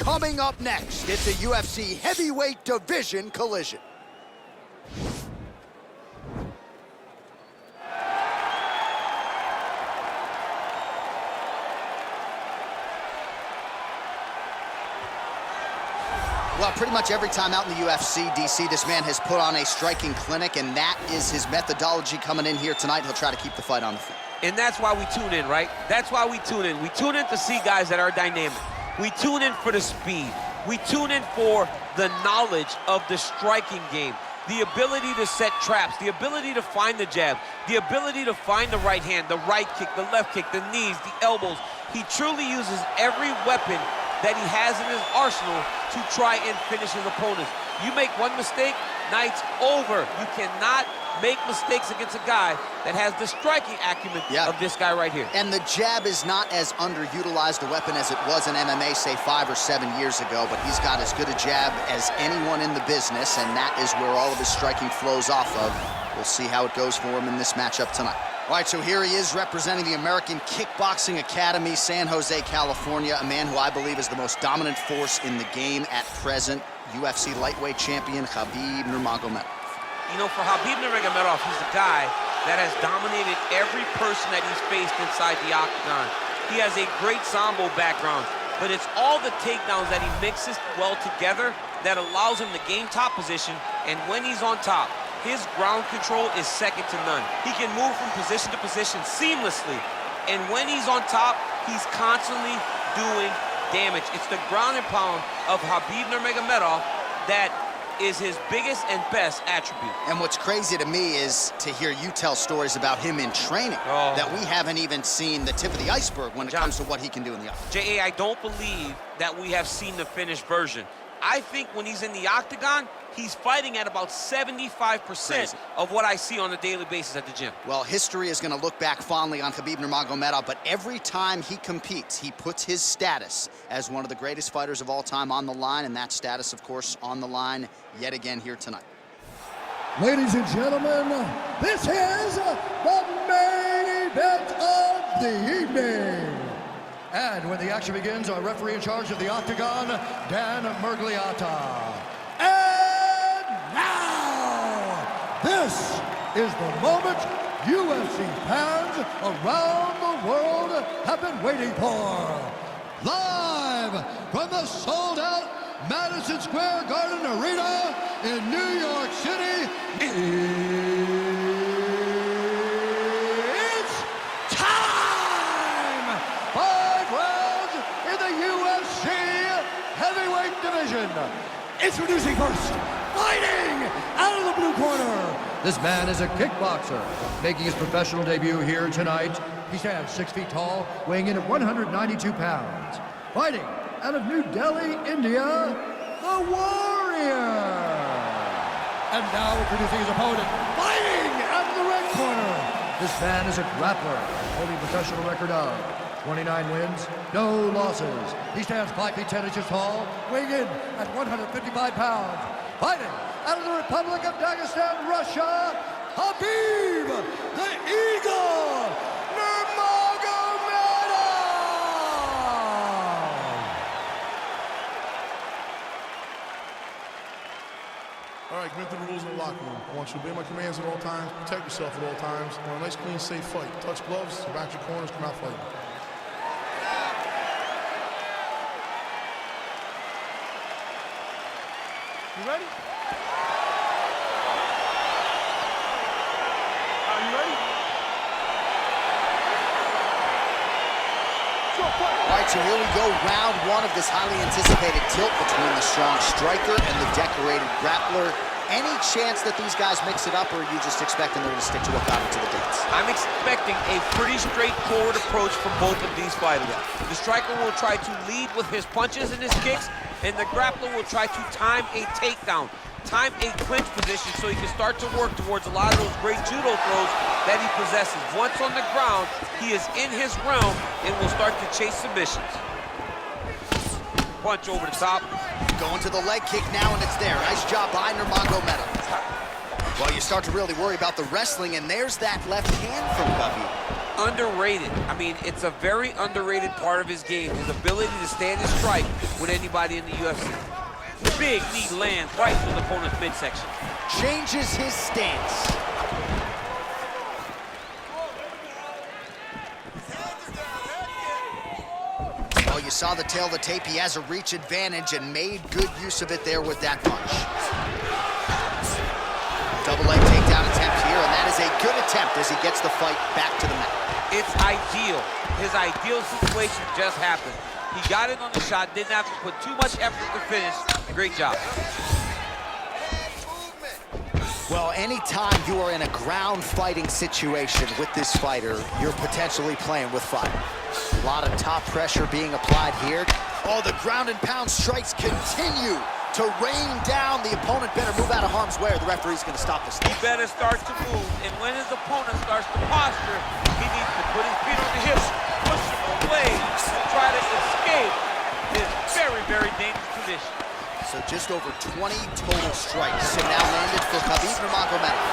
Coming up next, it's a UFC heavyweight division collision. Well, pretty much every time out in the UFC, DC, this man has put on a striking clinic, and that is his methodology coming in here tonight. He'll try to keep the fight on the feet. And that's why we tune in, right? That's why we tune in. We tune in to see guys that are dynamic. We tune in for the speed. We tune in for the knowledge of the striking game, the ability to set traps, the ability to find the jab, the ability to find the right hand, the right kick, the left kick, the knees, the elbows. He truly uses every weapon that he has in his arsenal to try and finish his opponents. You make one mistake, night's over. You cannot make mistakes against a guy that has the striking acumen of this guy right here. And the jab is not as underutilized a weapon as it was in MMA, say 5 or 7 years ago, but he's got as good a jab as anyone in the business, and that is where all of his striking flows off of. We'll see how it goes for him in this matchup tonight. All right, so here he is representing the American Kickboxing Academy, San Jose, California, a man who I believe is the most dominant force in the game at present, UFC lightweight champion Khabib Nurmagomedov. You know, for Khabib Nurmagomedov, he's a guy that has dominated every person that he's faced inside the octagon. He has a great Sambo background, but it's all the takedowns that he mixes well together that allows him to gain top position, and when he's on top, his ground control is second to none. He can move from position to position seamlessly, and when he's on top, he's constantly doing damage. It's the ground and pound of Khabib Nurmagomedov that is his biggest and best attribute. And what's crazy to me is to hear you tell stories about him in training that we haven't even seen the tip of the iceberg when it comes to what he can do in the octagon. J.A., I don't believe that we have seen the finished version. I think when he's in the octagon, he's fighting at about 75% of what I see on a daily basis at the gym. Well, history is going to look back fondly on Khabib Nurmagomedov, but every time he competes, he puts his status as one of the greatest fighters of all time on the line, and that status, of course, on the line yet again here tonight. Ladies and gentlemen, this is the main event of the evening. And when the action begins, our referee in charge of the octagon, Dan Murgliata. And now, this is the moment UFC fans around the world have been waiting for. Live from the sold-out Madison Square Garden Arena in New York City, it's time! 5 rounds in the UFC heavyweight division. Introducing first, fighting out of the blue corner. This man is a kickboxer, making his professional debut here tonight. He stands 6 feet tall, weighing in at 192 pounds. Fighting out of New Delhi, India, the Warrior. And now introducing his opponent, fighting out of the red corner. This man is a grappler, holding a professional record of 29 wins, no losses. He stands 5 feet 10 inches tall, weighing in at 155 pounds. Fighting out of the Republic of Dagestan, Russia, Khabib the Eagle Nurmagomedov! All right, commit to the rules in the locker room. I want you to obey my commands at all times, protect yourself at all times. I want a nice, clean, safe fight. Touch gloves, back your corners, come out fighting. You ready? Are you ready? All right, so here we go, round one of this highly anticipated tilt between the strong striker and the decorated grappler. Any chance that these guys mix it up, or are you just expecting them to stick to what got them to the dance? I'm expecting a pretty straightforward approach from both of these fighters. The striker will try to lead with his punches and his kicks, and the grappler will try to time a takedown, time a clinch position so he can start to work towards a lot of those great judo throws that he possesses. Once on the ground, he is in his realm and will start to chase submissions. Punch over the top. Going to the leg kick now, and it's there. Nice job by Nurmagomedov. Well, you start to really worry about the wrestling, and there's that left hand from Khabib. underrated. I mean, it's a very underrated part of his game, his ability to stand and strike with anybody in the UFC. Big knee lands right through the opponent's midsection. Changes his stance. Oh, you saw the tail of the tape. He has a reach advantage and made good use of it there with that punch. Double leg takedown attempt here, and that is a good attempt as he gets the fight back to the mat. It's ideal. His ideal situation just happened. He got in on the shot, didn't have to put too much effort to finish. Great job. Well, anytime you are in a ground fighting situation with this fighter, you're potentially playing with fire. A lot of top pressure being applied here. Oh, the ground and pound strikes continue to rain down. The opponent better move out of harm's way or the referee's going to stop this. He better start to move, and when his opponent starts to posture, he needs to put his feet on the hips, push him away, try to escape his very, very dangerous position. So just over 20 total strikes have now landed for Khabib Nurmagomedov.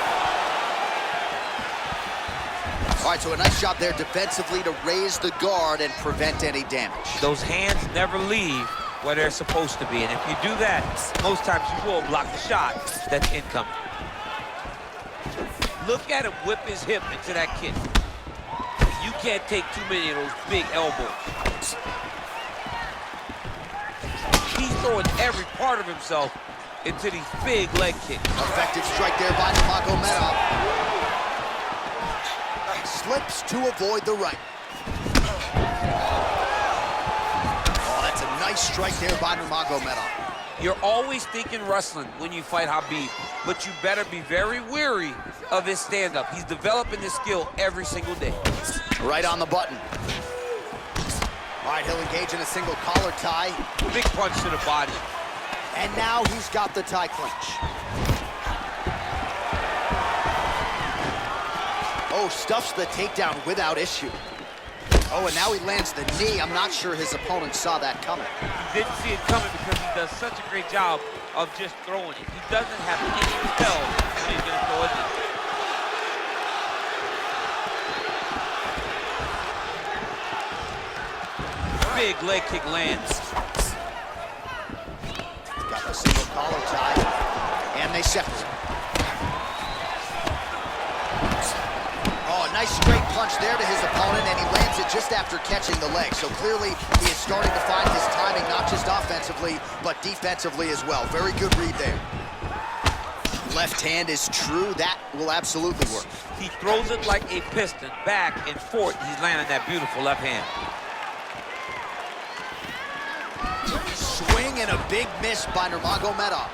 All right, so a nice job there defensively to raise the guard and prevent any damage. Those hands never leave where they're supposed to be, and if you do that, most times you will block the shot that's incoming. Look at him whip his hip into that kick. You can't take too many of those big elbows. He's throwing every part of himself into these big leg kicks. Effective strike there by Nurmagomedov. Slips to avoid the right. Oh, that's a nice strike there by Nurmagomedov. You're always thinking wrestling when you fight Khabib, but you better be very wary of his stand-up. He's developing this skill every single day. Right on the button. All right, he'll engage in a single collar tie. Big punch to the body. And now he's got the tie clinch. Oh, stuffs the takedown without issue. Oh, and now he lands the knee. I'm not sure his opponent saw that coming. He didn't see it coming because he does such a great job of just throwing it. He doesn't have any spell when he's going to throw it. Big leg kick lands. Got the single collar tie, and they separate. Oh, a nice straight punch there to his opponent, and he lands it just after catching the leg. So clearly, he is starting to find his timing, not just offensively, but defensively as well. Very good read there. Left hand is true. That will absolutely work. He throws it like a piston, back and forth. He's landing that beautiful left hand. Swing and a big miss by Nurmagomedov.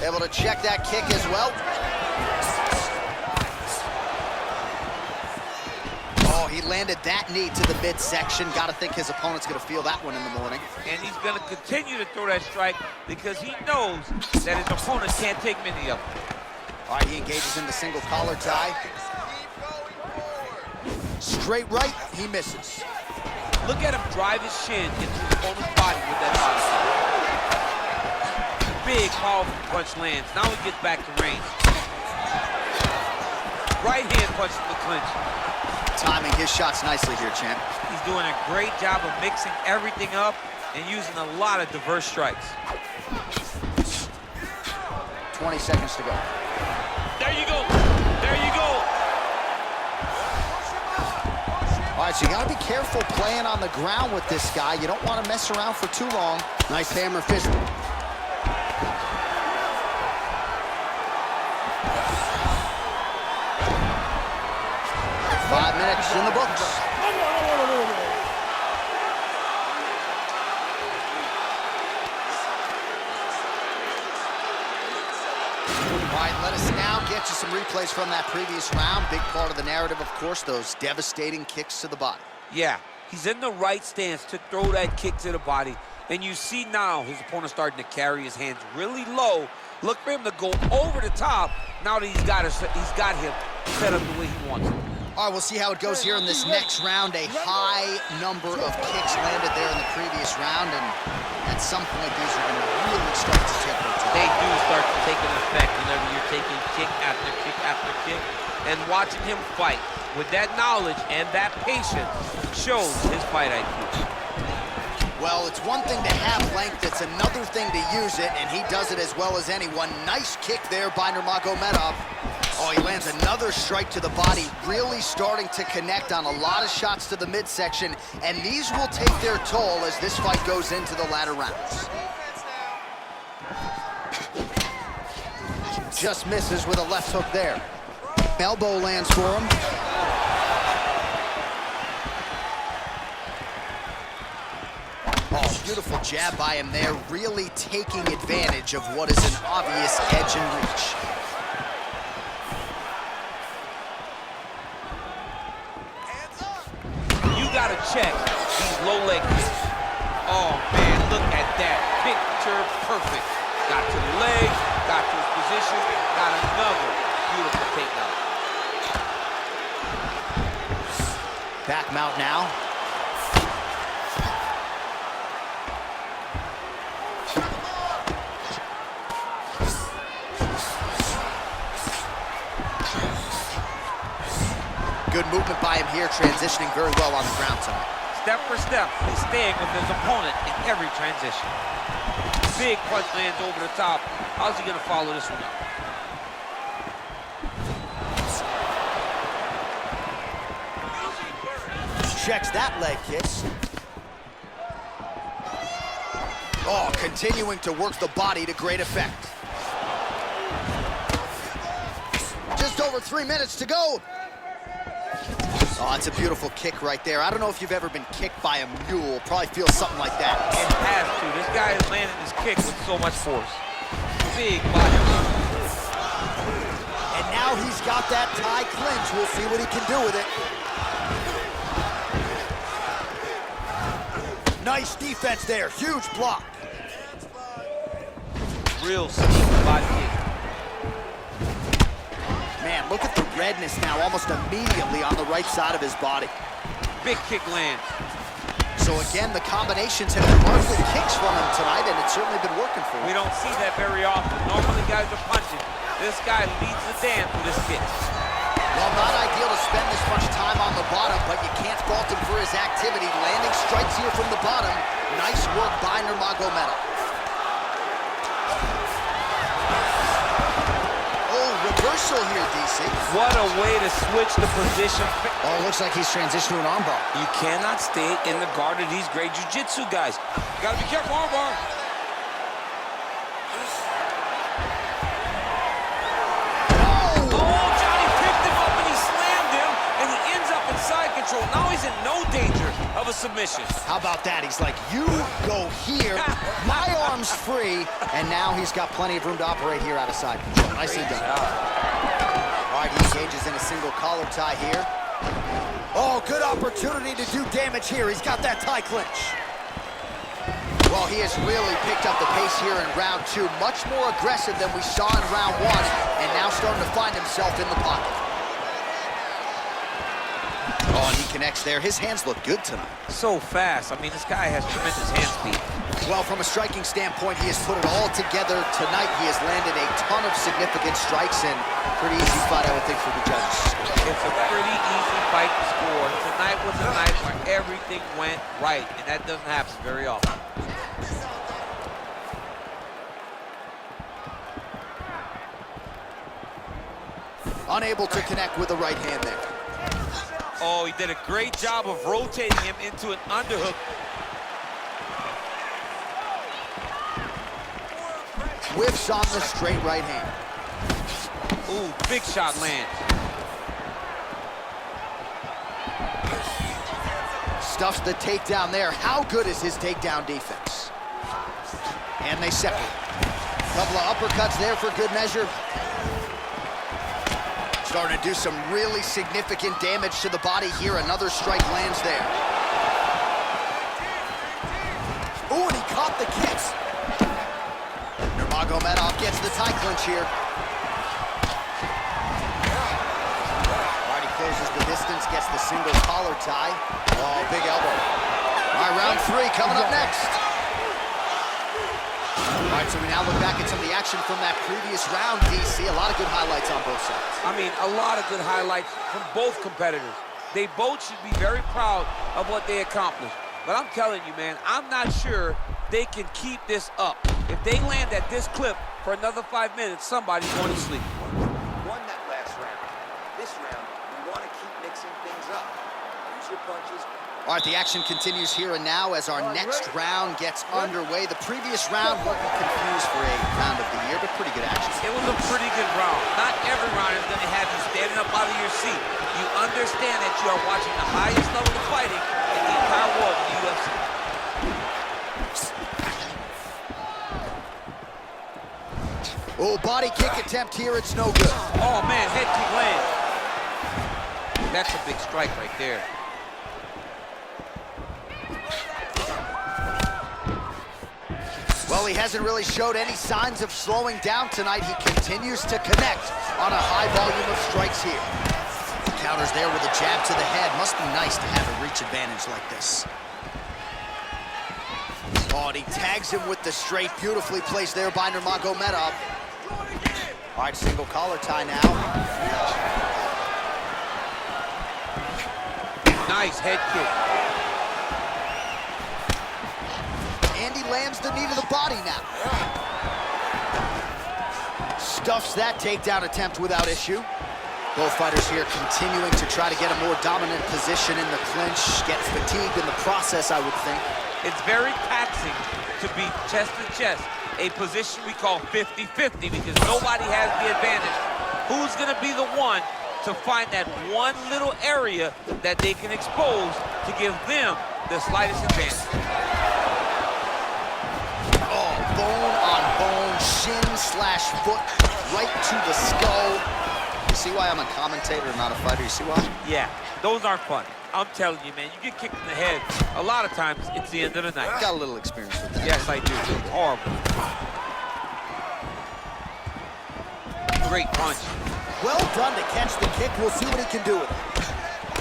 Able to check that kick as well. Oh, he landed that knee to the midsection. Got to think his opponent's going to feel that one in the morning. And he's going to continue to throw that strike because he knows that his opponent can't take many of them. All right, he engages in the single collar tie. Straight right, he misses. Look at him drive his shin into his opponent's body with that body. Big, powerful punch lands. Now he gets back to range. Right hand punch to the clinch. Timing his shots nicely here, champ. He's doing a great job of mixing everything up and using a lot of diverse strikes. 20 seconds to go. There you go. There you go. All right, so you got to be careful playing on the ground with this guy. You don't want to mess around for too long. Nice hammer fist. 5 minutes in the books. All right, let us now get you some replays from that previous round. Big part of the narrative, of course, those devastating kicks to the body. Yeah, he's in the right stance to throw that kick to the body. And you see now his opponent starting to carry his hands really low. Look for him to go over the top now that he's got him set up the way he wants it. All right, we'll see how it goes here in this next round. A high number of kicks landed there in the previous round, and at some point, these are going to really start to tip. they do start to take an effect whenever you're taking kick after kick after kick. And watching him fight with that knowledge and that patience shows his fight IQ. Well, it's one thing to have length, it's another thing to use it, and he does it as well as anyone. Nice kick there by Nurmagomedov. Oh, he lands another strike to the body, really starting to connect on a lot of shots to the midsection, and these will take their toll as this fight goes into the latter rounds. Just misses with a left hook there. Elbow lands for him. Oh, beautiful jab by him there, really taking advantage of what is an obvious edge and reach. You gotta check these low leg kicks. Oh man, look at that, picture perfect. Got to the leg, got to his position, got another beautiful takedown. Back mount now. Good movement by him here, transitioning very well on the ground tonight. Step for step, he's staying with his opponent in every transition. Big punch lands over the top. How's he gonna follow this one up? Checks that leg kick. Oh, continuing to work the body to great effect. Just over 3 minutes to go. Oh, it's a beautiful kick right there. I don't know if you've ever been kicked by a mule. Probably feels something like that. It has to. This guy is landing his kick with so much force. Big body. And now he's got that tie clinch. We'll see what he can do with it. Nice defense there. Huge block. Real sneaky body kick. Man, look at the redness now, almost immediately on the right side of his body. Big kick lands. So again, the combinations have been marked with kicks from him tonight, and it's certainly been working for him. We don't see that very often. Normally guys are punching. This guy leads the dance with his kicks. Well, not ideal to spend this much time on the bottom, but you can't fault him for his activity. Landing strikes here from the bottom. Nice work by Nurmagomedov. Reversal here, DC. What a way to switch the position. Oh, looks like he's transitioned to an armbar. You cannot stay in the guard of these great jiu-jitsu guys. You gotta be careful, armbar. Oh, Johnny picked him up and he slammed him, and he ends up in side control. Now he's in no danger of a submission. How about that? He's like, you go here, my arm's free, and now he's got plenty of room to operate here out of side control. Nicely done. All right, he engages in a single collar tie here. Oh, good opportunity to do damage here. He's got that tie clinch. Well, he has really picked up the pace here in round two. Much more aggressive than we saw in round one, and now starting to find himself in the pocket. Oh, and he connects there. His hands look good tonight. So fast. I mean, this guy has tremendous hand speed. Well, from a striking standpoint, he has put it all together tonight. He has landed a ton of significant strikes, and pretty easy fight, I would think, for the judges. It's a pretty easy fight to score. Tonight was a night where everything went right, and that doesn't happen very often. Unable to connect with the right hand there. Oh, he did a great job of rotating him into an underhook. Whiffs on the straight right hand. Ooh, big shot lands. Stuffs the takedown there. How good is his takedown defense? And they separate. Couple of uppercuts there for good measure. Starting to do some really significant damage to the body here. Another strike lands there. Ooh, and he caught the kicks. Nurmagomedov gets the tie clinch here. All right, he closes the distance, gets the single collar tie. Oh, big elbow. All right, round three coming up next. All right, so we now look back at some of the action from that previous round, DC. A lot of good highlights on both sides. I mean, a lot of good highlights from both competitors. They both should be very proud of what they accomplished. But I'm telling you, man, I'm not sure they can keep this up. If they land at this clip for another 5 minutes, somebody's going to sleep. Won that last round. This round, we want to keep mixing things up. Use your punches. All right, the action continues here and now as our next round gets underway. The previous round won't be confused for a round of the year, but pretty good action. It was a pretty good round. Not every round is going to have you standing up out of your seat. You understand that you are watching the highest level of fighting in the entire world in the UFC. Oh, body kick attempt here, it's no good. Oh, man, head kick lands. That's a big strike right there. Well, he hasn't really showed any signs of slowing down tonight. He continues to connect on a high volume of strikes here. Counters there with a jab to the head. Must be nice to have a reach advantage like this. Oh, and he tags him with the straight. Beautifully placed there by Nurmagomedov. All right, single collar tie now. Nice head kick. And he lands the knee to the body now. Stuffs that takedown attempt without issue. Both fighters here continuing to try to get a more dominant position in the clinch. Get fatigued in the process, I would think. It's very taxing to be chest to chest, a position we call 50-50 because nobody has the advantage. Who's going to be the one to find that one little area that they can expose to give them the slightest advantage? Oh, bone on bone, shin slash foot, right to the skull. You see why I'm a commentator, not a fighter? You see why? Yeah, those aren't fun. I'm telling you, man, you get kicked in the head, a lot of times it's the end of the night. Got a little experience with that. Yes, I do. Horrible. Great punch. Well done to catch the kick. We'll see what he can do with it.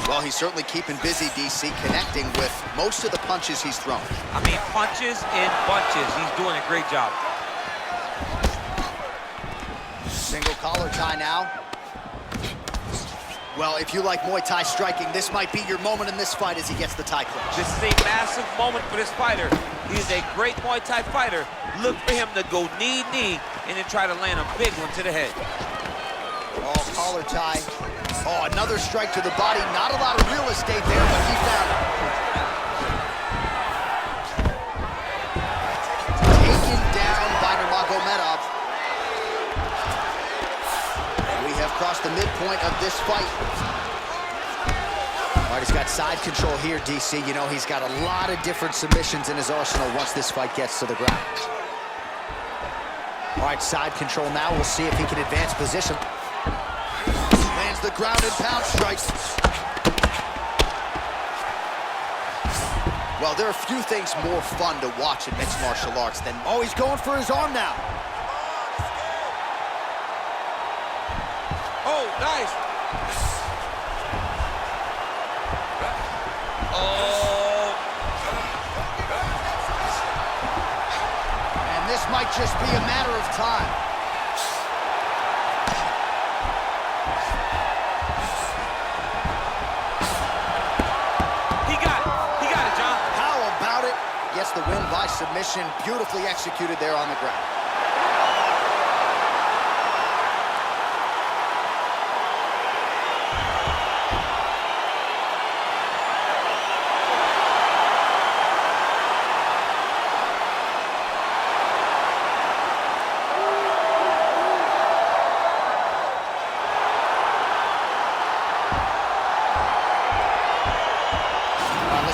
Well, he's certainly keeping busy, DC, connecting with most of the punches he's thrown. I mean, punches in bunches. He's doing a great job. Single collar tie now. Well, if you like Muay Thai striking, this might be your moment in this fight as he gets the tie clinch. This is a massive moment for this fighter. He's a great Muay Thai fighter. Look for him to go knee-knee and then try to land a big one to the head. Oh, collar tie. Oh, another strike to the body. Not a lot of real estate there, but he found it. Taken down by Nurmagomedov. We have crossed the midpoint of this fight. All right, he's got side control here, DC. You know, he's got a lot of different submissions in his arsenal once this fight gets to the ground. All right, side control now. We'll see if he can advance position. Lands the ground and pound strikes. Well, there are few things more fun to watch in mixed martial arts than... Oh, he's going for his arm now. Oh, nice. Oh. And this might just be a matter of time. Gets the win by submission. Beautifully executed there on the ground.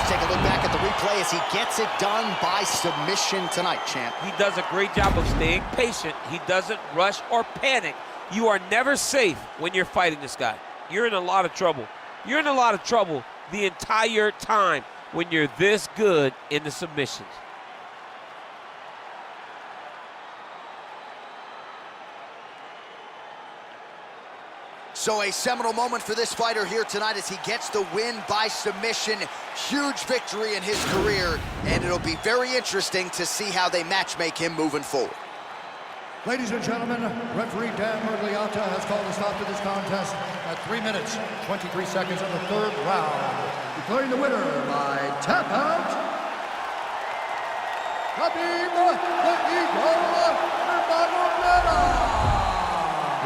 Take a look back at the replay as he gets it done by submission tonight, champ. He does a great job of staying patient. He doesn't rush or panic. You are never safe when you're fighting this guy. You're in a lot of trouble. You're in a lot of trouble the entire time when you're this good in the submissions. So a seminal moment for this fighter here tonight as he gets the win by submission. Huge victory in his career, and it'll be very interesting to see how they matchmake him moving forward. Ladies and gentlemen, referee Dan Mergliata has called a stop to this contest at 3 minutes, 23 seconds of the third round. Declaring the winner by tap out, Khabib Nurmagomedov.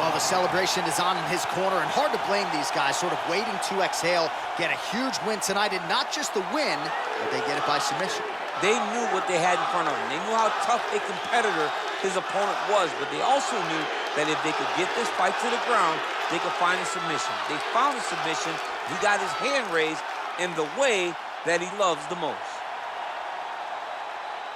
Well, the celebration is on in his corner, and hard to blame these guys, sort of waiting to exhale, get a huge win tonight, and not just the win, but they get it by submission. They knew what they had in front of them. They knew how tough a competitor his opponent was, but they also knew that if they could get this fight to the ground, they could find a submission. They found a submission. He got his hand raised in the way that he loves the most.